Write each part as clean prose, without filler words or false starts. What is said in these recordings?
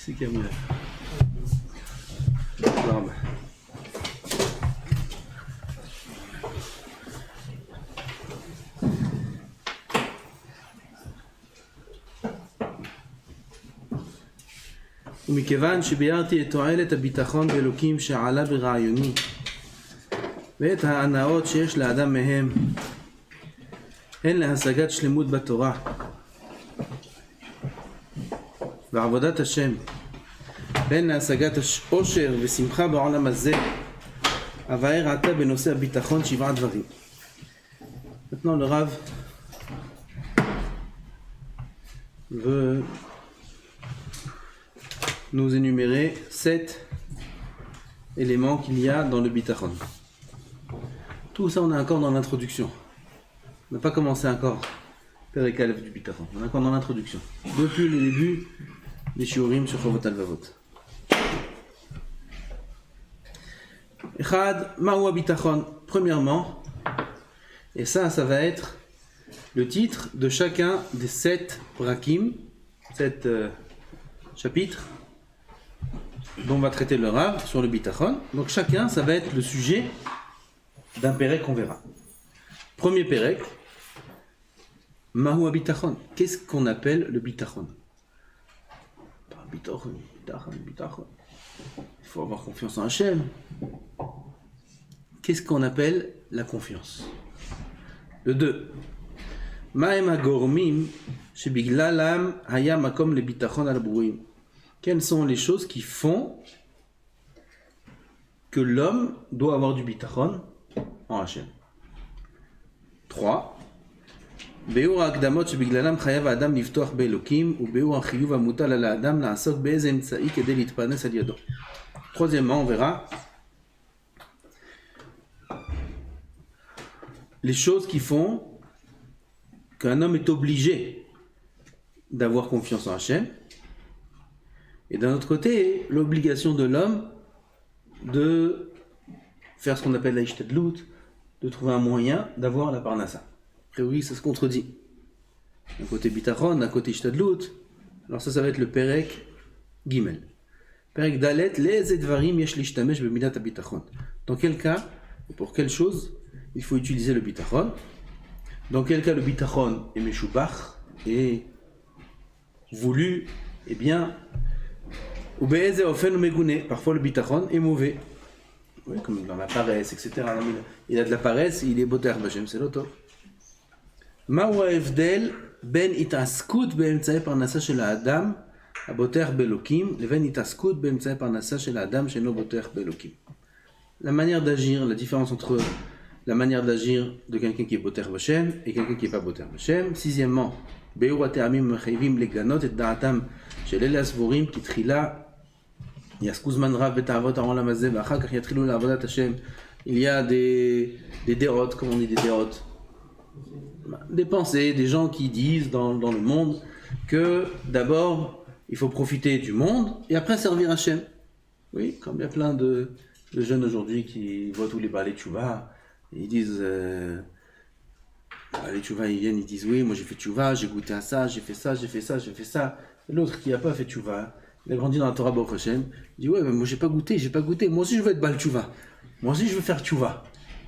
c'est qui a mis là? L'arme. ומכיוון שביארתי את תועלת הביטחון באלוקים שעלה ברעיוני ואת ההנאות שיש לאדם מהם הן להשגת שלמות בתורה ועבודת השם הן להשגת עושר ושמחה בעולם הזה אבאר עתה בנושא הביטחון 7 דברים. Maintenant le Rav veut nous énumérer 7 éléments qu'il y a dans le bitachon. Tout ça, on est encore dans l'introduction. On n'a pas commencé encore Perek Aleph du bitachon. On est encore dans l'introduction. Depuis le début des shiurim sur Chovot Halvavot. Echad, Mahu bitachon. Premièrement, et ça va être le titre de chacun des 7 brakim, 7 chapitres dont on va traiter le Rav sur le bitachon. Donc chacun, ça va être le sujet d'un Perek qu'on verra. Premier Perek, Mahu bitachon. Qu'est-ce qu'on appelle le bitachon? Bitachon. Il faut avoir confiance en Hachem. Qu'est-ce qu'on appelle la confiance? Le 2. Ma'em hagormim shebiglalam haya makom le bitachon al brouim. Quelles sont les choses qui font que l'homme doit avoir du bitachon en Hachem? 3. Beur ha'akdamot shebiglalam chayav ha'adam liftoach be'elokim ubeur ha'chiyuv ha'mutal al ha'adam la'asok be'eze emtsa'i kedei litparnes al yado. Troisièmement, on verra les choses qui font qu'un homme est obligé d'avoir confiance en Hachem. Et d'un autre côté, l'obligation de l'homme de faire ce qu'on appelle la ishtadlut, de trouver un moyen d'avoir la parnassa. A priori, ça se contredit. D'un côté bitachon, d'un côté ishtadlut. Alors ça va être le Perek Gimel. Perek Dalet, les edvarim yesh lishtamesh b'midat habitachon. Dans quel cas, et pour quelle chose, il faut utiliser le bitachon? Dans quel cas le bitachon est meshubach, est voulu, et bien, ou be'eze ofen ou megune. Parfois le bitachon est mauvais. Oui, comme dans la paresse, etc. Il a de la paresse, il est boter b'Hashem, c'est l'auto. Ma'u ha'evdel ben itaskut be'emtsa'i parnassa shel ha'adam aboter be'elokim leben itaskut be'emtsa'i parnassa shel ha'adam she'eno boter be'elokim. La manière d'agir, la différence entre la manière d'agir de quelqu'un qui est boter b'Hashem et quelqu'un qui n'est pas boter b'Hashem. Sixièmement, be'ur ha'te'amim mechayvim leganot et da'atam shel ele asvorim ki tchila יעסקו זמן רב בתאוות העולם הזה ואחר כך יתחילו לעבודת השם. Il y a des dérotes, comme on dit des dérotes, des pensées, des gens qui disent dans le monde que d'abord il faut profiter du monde et après servir Hachem. Oui, comme il y a plein de jeunes aujourd'hui qui voient tous les balais de Tchouva, ils disent les Tchouva ils viennent, ils disent oui, moi j'ai fait Tchouva, j'ai goûté à ça, j'ai fait ça, j'ai fait ça, j'ai fait ça. Et l'autre qui n'a pas fait Tchouva, il a grandi dans la Torah Baruch Hashem, il dit ouais mais moi j'ai pas goûté, moi aussi je veux être Baal Tchouva, moi aussi je veux faire Tchouva,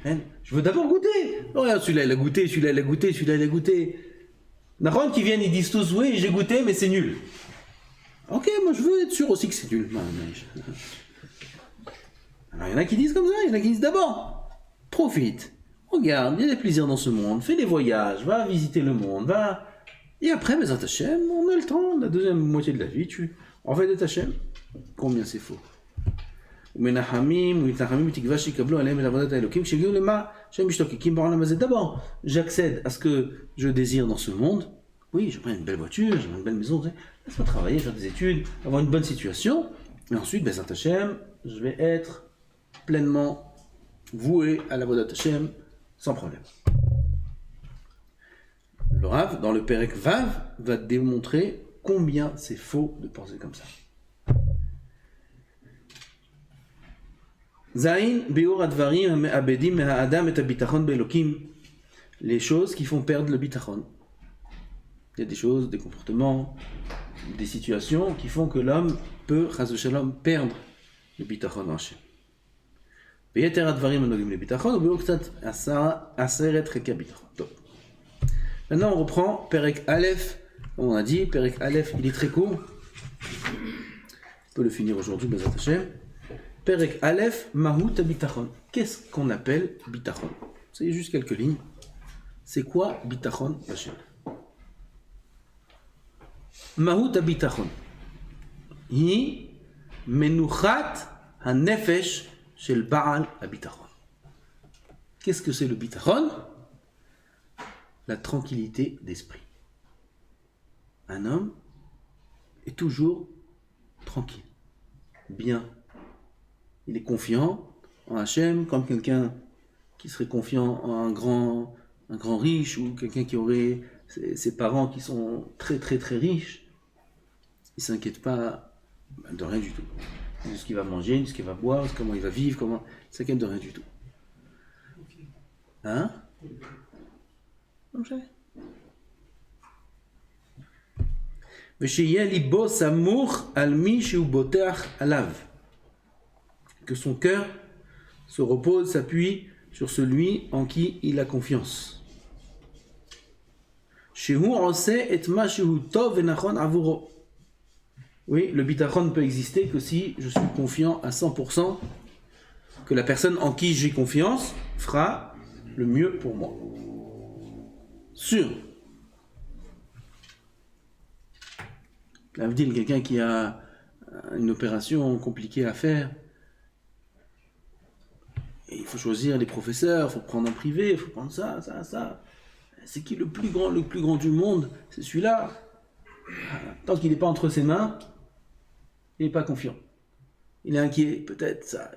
hein? Je veux d'abord goûter. Oh, regarde celui-là il a goûté, celui-là il a goûté, celui-là il a goûté. Naron qui viennent ils disent tous oui j'ai goûté mais c'est nul. Ok, moi je veux être sûr aussi que c'est nul. Alors il y en a qui disent comme ça, il y en a qui disent d'abord profite, regarde, il y a des plaisirs dans ce monde, fais des voyages, va visiter le monde, va. Et après, Bezat Hashem, on a le temps, la deuxième moitié de la vie, en fait, Hashem, combien c'est faux. D'abord, j'accède à ce que je désire dans ce monde. Oui, je prends une belle voiture, j'ai une belle maison, laisse-moi travailler, faire des études, avoir une bonne situation. Et ensuite, Bezat Hashem, je vais être pleinement voué à la Vodat Hashem, sans problème. Le Rav, dans le Perek Vav, va démontrer combien c'est faux de penser comme ça. Zain, Beur advarim abedim me'adam et habitachon be'elokim. Les choses qui font perdre le bitachon. Il y a des choses, des comportements, des situations qui font que l'homme peut, chas v'shalom, perdre le bitachon en Hachem. ויתר הדברים הנוגעים לביטחון, ובואו קצת 10 חלקי הביטחון. טוב. Maintenant, on reprend Perek Aleph. Comme on a dit, Perek Aleph, il est très court. On peut le finir aujourd'hui, Bezat Hashem. Perek Aleph, Mahut Bitachon. Qu'est-ce qu'on appelle Bitachon? C'est juste quelques lignes. C'est quoi Bitachon Hashem? Mahut Bitachon. Hi Menuchat HaNefesh Shel Baal HaBitachon. Qu'est-ce que c'est le Bitachon? La tranquillité d'esprit. Un homme est toujours tranquille, bien. Il est confiant en Hachem, comme quelqu'un qui serait confiant en un grand riche, ou quelqu'un qui aurait ses parents qui sont très très très riches. Il ne s'inquiète pas de rien du tout. De ce qu'il va manger, de ce qu'il va boire, de comment il va vivre, il ne s'inquiète de rien du tout. Hein? Que son cœur se repose, s'appuie sur celui en qui il a confiance. Oui, le bitachon ne peut exister que si je suis confiant à 100% que la personne en qui j'ai confiance fera le mieux pour moi. Sûr. L'avdil, quelqu'un qui a une opération compliquée à faire, et il faut choisir les professeurs, il faut prendre en privé, il faut prendre ça. C'est qui le plus grand du monde? C'est celui-là. Tant qu'il n'est pas entre ses mains, il n'est pas confiant. Il est inquiet, peut-être ça.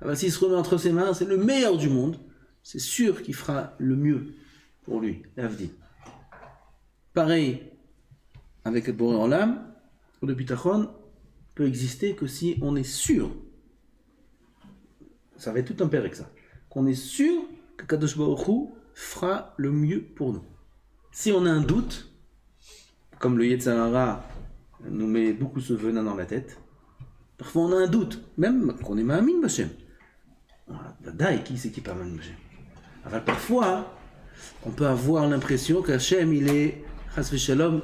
Ah ben, s'il se remet entre ses mains, c'est le meilleur du monde. C'est sûr qu'il fera le mieux pour lui, l'avdi. Pareil avec le Boré en l'âme, le bitachon peut exister que si on est sûr, ça va être tout un père avec ça, qu'on est sûr que Kadosh Baruch Hu fera le mieux pour nous. Si on a un doute, comme le Yetzer Hara nous met beaucoup ce venin dans la tête, parfois on a un doute, même qu'on est Ma'amin B'Hashem. Daï, qui c'est qui est pas Ma'amin B'Hashem? Alors parfois, on peut avoir l'impression qu'Hachem, il est, chas v'shalom,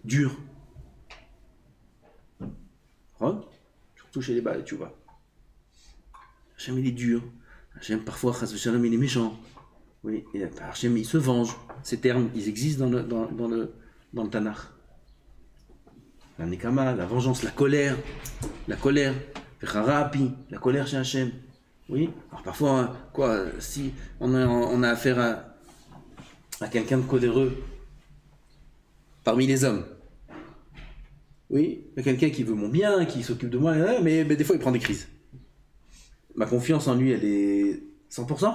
dur. Surtout chez les Baal tu vois. Hachem, il est dur. Hachem, parfois, chas v'shalom, il est méchant. Oui, et Hachem, il se venge. Ces termes, ils existent dans le Tanakh. La Nekama, la vengeance, la colère, Vecharapi, la colère chez Hachem. Oui, alors parfois, si on a affaire à quelqu'un de coléreux parmi les hommes, oui, il y a quelqu'un qui veut mon bien, qui s'occupe de moi, mais des fois il prend des crises. Ma confiance en lui, elle est 100%?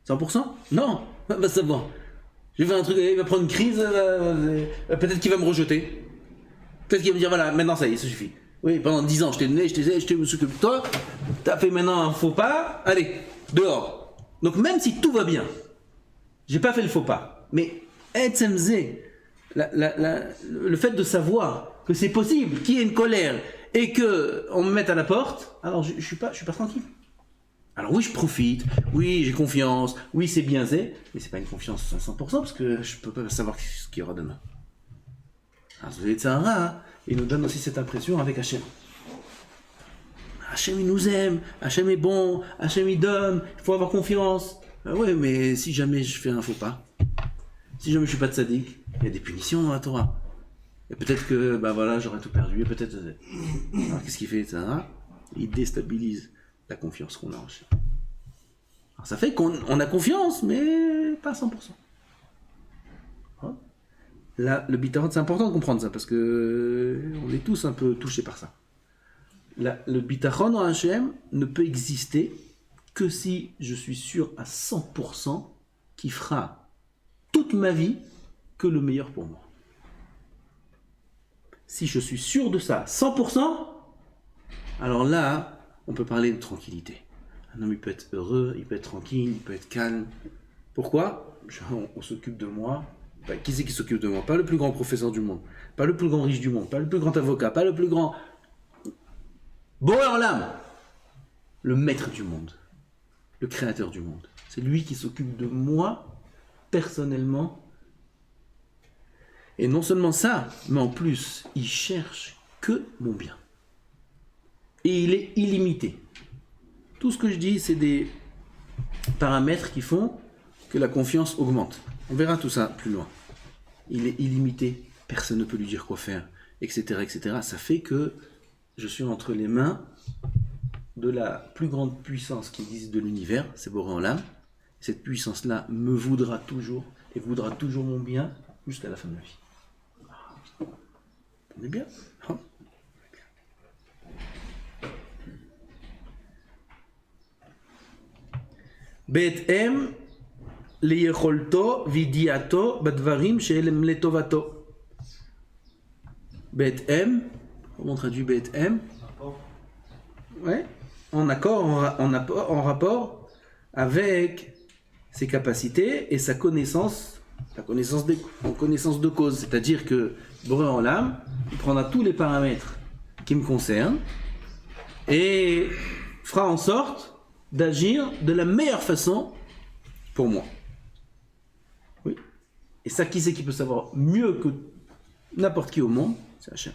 100%? Non, va savoir. Je vais faire un truc, il va prendre une crise, peut-être qu'il va me rejeter. Peut-être qu'il va me dire, voilà, maintenant ça y est, ça suffit. Oui, pendant 10 ans, je t'ai donné, je t'ai s'occupe de toi, t'as fait maintenant un faux pas, allez, dehors. Donc même si tout va bien, j'ai pas fait le faux pas, mais le fait de savoir que c'est possible, qu'il y ait une colère et qu'on me mette à la porte, alors je suis pas tranquille. Alors oui, je profite, oui, j'ai confiance, oui, c'est bien, mais c'est pas une confiance à 100% parce que je peux pas savoir ce qu'il y aura demain. Alors, vous avez Tzahara, il nous donne aussi cette impression avec Hachem. Hachem, il nous aime, Hachem est bon, Hachem, il donne, il faut avoir confiance. Oui, mais si jamais je fais un faux pas, si jamais je suis pas tzaddik, il y a des punitions dans la Torah. Et peut-être que, voilà, j'aurais tout perdu, et peut-être... Alors, qu'est-ce qu'il fait, Tzahara? Il déstabilise la confiance qu'on a en Hachem. Alors, ça fait qu'on a confiance, mais pas à 100%. Là, le bitachon, c'est important de comprendre ça, parce que on est tous un peu touchés par ça. Le bitachon en Hachem ne peut exister que si je suis sûr à 100% qu'il fera toute ma vie que le meilleur pour moi. Si je suis sûr de ça, 100%, alors là, on peut parler de tranquillité. Un homme, il peut être heureux, il peut être tranquille, il peut être calme. Pourquoi? On s'occupe de moi, Qui c'est qui s'occupe de moi? Pas le plus grand professeur du monde, pas le plus grand riche du monde, pas le plus grand avocat, pas le plus grand... Boré Olam, le maître du monde, le créateur du monde. C'est lui qui s'occupe de moi, personnellement. Et non seulement ça, mais en plus, il cherche que mon bien. Et il est illimité. Tout ce que je dis, c'est des paramètres qui font que la confiance augmente. On verra tout ça plus loin. Il est illimité, personne ne peut lui dire quoi faire, etc., etc. Ça fait que je suis entre les mains de la plus grande puissance qui existe de l'univers, c'est Boré Olam. Cette puissance-là me voudra toujours et voudra toujours mon bien jusqu'à la fin de ma vie. On est bien, hein? בהתאם ליכולתו וידיעתו בדברים שהם לטובתו. בהתאם, comment on traduit בהתאם? Ouais, en accord, en rapport avec ses capacités et sa connaissance, en connaissance de cause. C'est-à-dire que Boré Olam, il prendra tous les paramètres qui me concernent et fera en sorte d'agir de la meilleure façon pour moi. Oui. Et ça, qui c'est qui peut savoir mieux que n'importe qui au monde? C'est Hachem.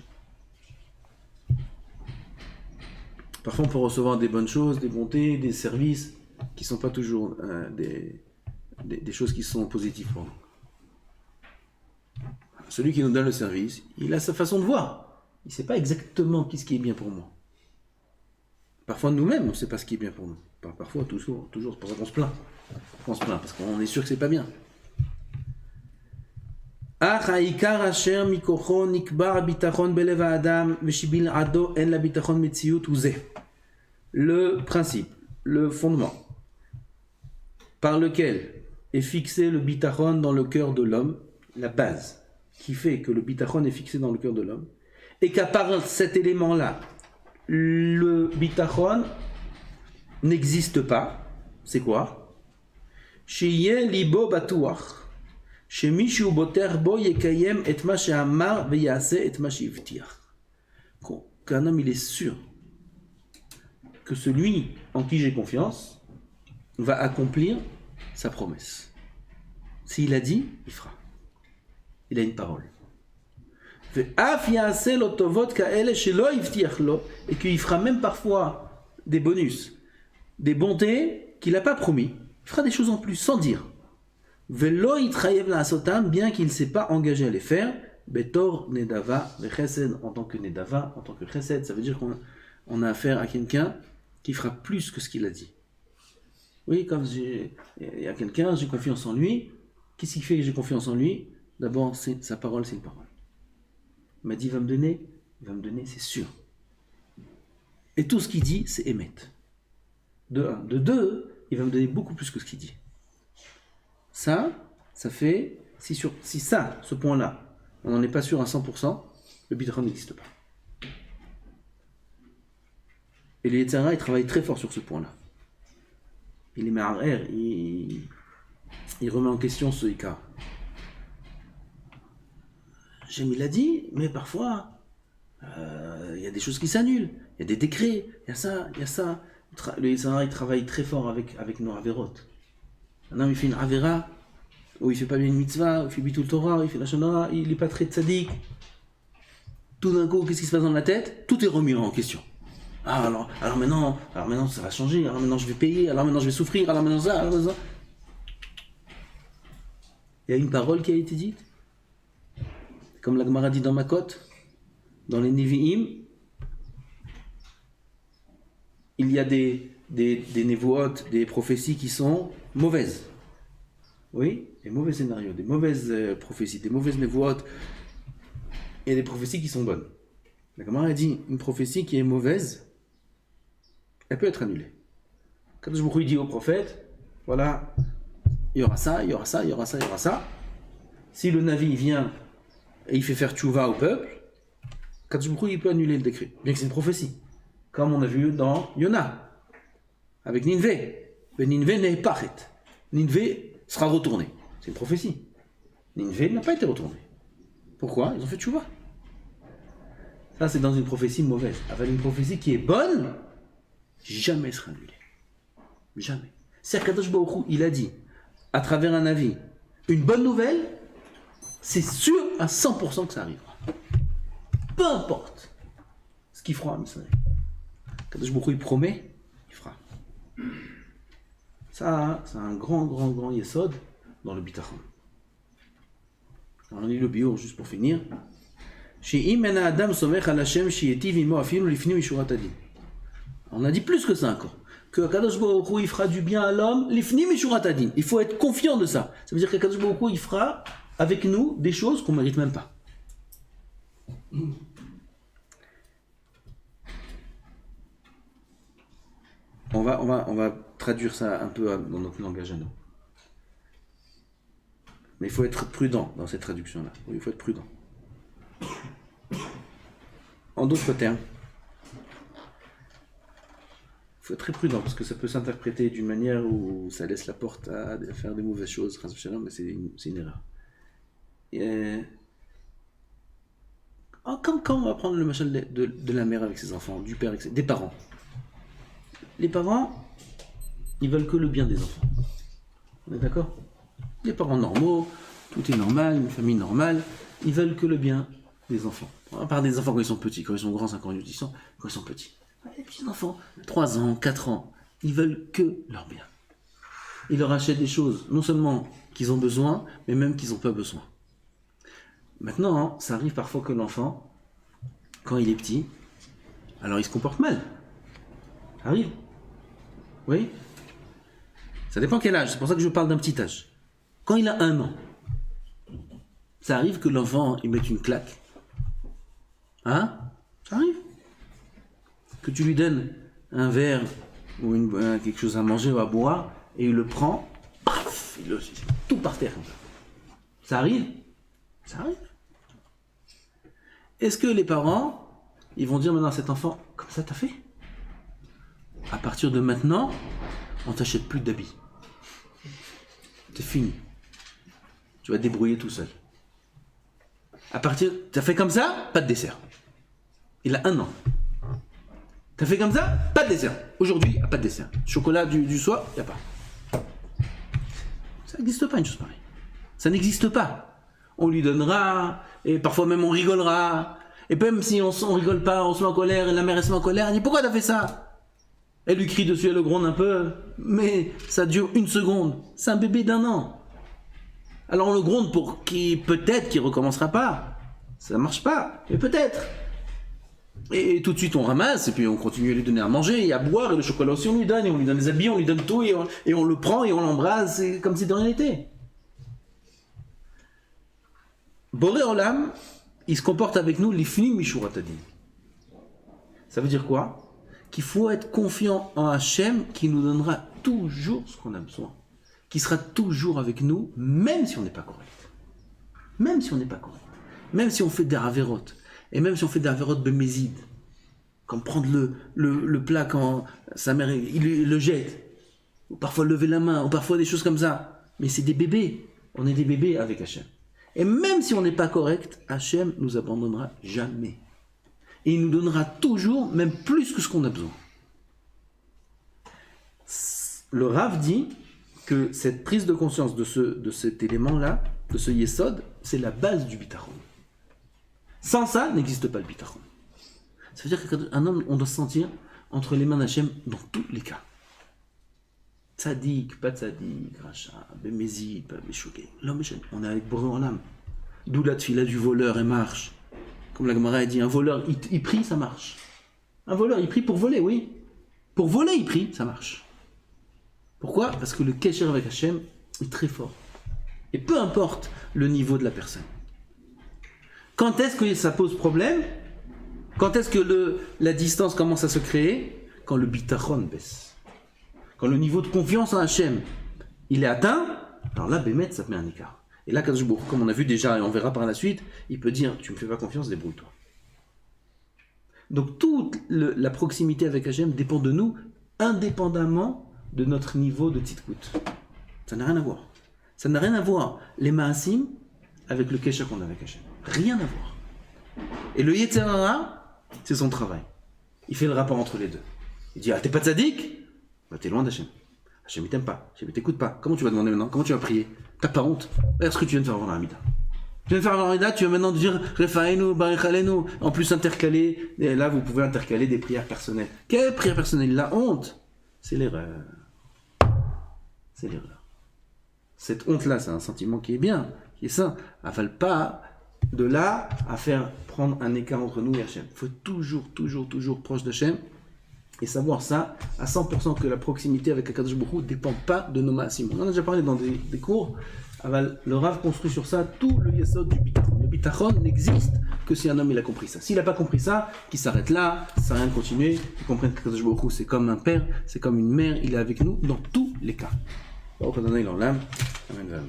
Parfois, on peut recevoir des bonnes choses, des bontés, des services qui ne sont pas toujours des choses qui sont positives pour nous. Celui qui nous donne le service, il a sa façon de voir. Il ne sait pas exactement ce qui est bien pour moi. Parfois, nous-mêmes, on ne sait pas ce qui est bien pour nous. Parfois, toujours, c'est pour ça qu'on se plaint. On se plaint parce qu'on est sûr que c'est pas bien. Le principe, le fondement par lequel est fixé le bitachon dans le cœur de l'homme, la base qui fait que le bitachon est fixé dans le cœur de l'homme, et qu'à part cet élément-là, le bitachon n'existe pas. C'est quoi? Sheyeh libo batuach, shemishu boter bo yekayem et ma she'amar veyase et ma she'ivtiach. Qu'un homme il est sûr que celui en qui j'ai confiance va accomplir sa promesse. S'il a dit, il fera. Il a une parole. Et qu'il fera même parfois des bonus, des bontés qu'il n'a pas promis. Il fera des choses en plus sans dire. Bien qu'il ne s'est pas engagé à les faire. Betor nedava vechesed, en tant que nedava, en tant que chesed, ça veut dire qu'on a affaire à quelqu'un qui fera plus que ce qu'il a dit. Oui, comme il y a quelqu'un, j'ai confiance en lui. Qu'est-ce qui fait que j'ai confiance en lui? D'abord, sa parole, c'est une parole. Il m'a dit, il va me donner, c'est sûr. Et tout ce qu'il dit, c'est émettre. De un. De deux, il va me donner beaucoup plus que ce qu'il dit. Ça fait, si ça, ce point-là, on n'en est pas sûr à 100%, le bitachon n'existe pas. Et le Yetzer Hara, il travaille très fort sur ce point-là. Il est ma'arer, il remet en question ce Ikar. J'aime, il a dit, mais parfois, il y a des choses qui s'annulent, il y a des décrets, il y a ça. Le Yetzer Hara, il travaille très fort avec nos averot. Un homme, il fait une avera, ou il fait pas bien une mitzvah, ou il fait bitul Torah, il fait la shonara, il n'est pas très tzaddik. Tout d'un coup, qu'est-ce qui se passe dans la tête? Tout est remis en question. Ah, alors maintenant, ça va changer, alors maintenant je vais payer, alors maintenant je vais souffrir, alors maintenant ça. Il y a une parole qui a été dite, comme la Gemara dit dans Makot, dans les Nevi'im, il y a des névoot, des prophéties qui sont mauvaises. Oui, des mauvais scénarios, des mauvaises prophéties, des mauvaises névoot, et des prophéties qui sont bonnes. La Gemara a dit, une prophétie qui est mauvaise, elle peut être annulée. Quand je vous dis au prophète, voilà, il y aura ça, il y aura ça, il y aura ça, il y aura ça. Si le Navi vient et il fait faire tchouva au peuple, quand je vous il peut annuler le décret, bien que c'est une prophétie. Comme on a vu dans Yona, avec Ninvé. Mais Ninvé n'est pas fait. Ninvé sera retourné. C'est une prophétie. Ninvé n'a pas été retourné. Pourquoi? Ils ont fait tchouva. Ça, c'est dans une prophétie mauvaise. Avec une prophétie qui est bonne, jamais sera annulée. Jamais. C'est Kadosh Baruch Hu, il a dit, à travers un avis, une bonne nouvelle, c'est sûr à 100% que ça arrivera. Peu importe ce qu'il fera à Israël. Kadosh Baruch Hu, il promet, il fera. Ça, c'est un grand yesod dans le bitachon. On lit le bio juste pour finir. On a dit plus que ça encore. Que Kadosh Baruch Hu, il fera du bien à l'homme, l'ifni mishurat adin. Il faut être confiant de ça. Ça veut dire que Kadosh Baruch Hu, il fera avec nous des choses qu'on ne mérite même pas. On va traduire ça un peu dans notre langage à nous. Mais il faut être prudent dans cette traduction-là. Oui, il faut être prudent. En d'autres termes, il faut être très prudent parce que ça peut s'interpréter d'une manière où ça laisse la porte à faire des mauvaises choses, mais c'est une erreur. Quand on va prendre le machal de la mère avec ses enfants, du père avec des parents. Les parents, ils veulent que le bien des enfants. On est d'accord? Les parents normaux, tout est normal, une famille normale, ils veulent que le bien des enfants. À part des enfants quand ils sont petits, quand ils sont grands, 5 ans, 8 ans, quand ils sont petits. Les petits enfants, 3 ans, 4 ans, ils veulent que leur bien. Ils leur achètent des choses, non seulement qu'ils ont besoin, mais même qu'ils n'ont pas besoin. Maintenant, ça arrive parfois que l'enfant, quand il est petit, alors il se comporte mal. Ça arrive. Oui. Ça dépend quel âge, c'est pour ça que je parle d'un petit âge. Quand il a 1 an, ça arrive que l'enfant, il mette une claque. Hein? Ça arrive. Que tu lui donnes un verre ou quelque chose à manger ou à boire, et il le prend, paf, il le tout par terre. Ça arrive. Ça arrive. Est-ce que les parents, ils vont dire maintenant à cet enfant, comme ça t'as fait? À partir de maintenant, on t'achète plus d'habits. C'est fini. Tu vas te débrouiller tout seul. À partir, t'as fait comme ça, pas de dessert. Il a 1 an. T'as fait comme ça, pas de dessert. Aujourd'hui, pas de dessert. Chocolat du soir, y a pas. Ça n'existe pas une chose pareille. Ça n'existe pas. On lui donnera, et parfois même on rigolera. Et même si on rigole pas, on se met en colère, et la mère elle se met en colère, elle dit pourquoi t'as fait ça? Elle lui crie dessus, elle le gronde un peu, mais ça dure 1 seconde. C'est un bébé d'1 an. Alors on le gronde pour peut-être qu'il recommencera pas. Ça marche pas, mais peut-être. Et tout de suite on ramasse, et puis on continue à lui donner à manger, et à boire, et le chocolat aussi on lui donne, et on lui donne les habits, on lui donne tout, et on le prend, et on l'embrasse, c'est comme si de rien n'était. Boré Olam, il se comporte avec nous, l'ifni mishurat adin. Ça veut dire quoi? Qu'il faut être confiant en Hachem qui nous donnera toujours ce qu'on a besoin. Qui sera toujours avec nous, même si on n'est pas correct. Même si on n'est pas correct. Même si on fait des avérots. Et même si on fait des avérots bémézides. Comme prendre le plat quand sa mère il le jette. Ou parfois lever la main, ou parfois des choses comme ça. Mais c'est des bébés. On est des bébés avec Hachem. Et même si on n'est pas correct, Hachem nous abandonnera jamais. Et il nous donnera toujours, même plus que ce qu'on a besoin. Le Rav dit que cette prise de conscience de cet élément-là, de ce yesod, c'est la base du bitachon. Sans ça, n'existe pas le bitachon. Ça veut dire qu'un homme, on doit se sentir entre les mains d'Hachem dans tous les cas. Tzadik, pas tzadik, rachat, bémézi, pas béchouké. L'homme, on est avec Boré en âme. D'où la tfila du voleur et marche. Comme la Gemara a dit, un voleur, il prie, ça marche. Un voleur, il prie pour voler, oui. Pour voler, il prie, ça marche. Pourquoi? Parce que le kesher avec Hachem est très fort. Et peu importe le niveau de la personne. Quand est-ce que ça pose problème? Quand est-ce que la distance commence à se créer? Quand le bitachon baisse. Quand le niveau de confiance en Hachem, il est atteint, alors là, Bémet, ça te met un écart. Et là, comme on a vu déjà, et on verra par la suite, il peut dire, tu me fais pas confiance, débrouille-toi. Donc toute la proximité avec Hachem dépend de nous, indépendamment de notre niveau de tzidkout. Ça n'a rien à voir. Ça n'a rien à voir. Les ma'asim avec le Kesha qu'on a avec Hachem. Rien à voir. Et le Yetzer Hara, c'est son travail. Il fait le rapport entre les deux. Il dit, ah, t'es pas tzaddik? Bah, t'es loin d'Hachem. Hachem, il t'aime pas. Hachem, il t'écoute pas. Comment tu vas demander maintenant? Comment tu vas prier? T'as pas honte? Regarde ce que tu viens de faire avant l'Amida. Tu viens de faire avant l'Amida, tu vas maintenant dire, Refaenu, Barichalenu. En plus, intercaler. Et là, vous pouvez intercaler des prières personnelles. Quelle prière personnelle? La honte. C'est l'erreur. C'est l'erreur. Cette honte-là, c'est un sentiment qui est bien, qui est sain. Avale pas de là à faire prendre un écart entre nous et Hachem. Il faut toujours proche d'Hachem et savoir ça à 100% que la proximité avec Akadosh Baruch Hu ne dépend pas de nos maasim. On en a déjà parlé dans des cours. Le Rav construit sur ça tout le yesod du bitachon. Le bitachon n'existe que si un homme il a compris ça. S'il n'a pas compris ça, qu'il s'arrête là, ça sert à rien de continuer. Il comprenne qu'Akadosh Baruch Hu c'est comme un père, c'est comme une mère, il est avec nous dans tous les cas. Amen.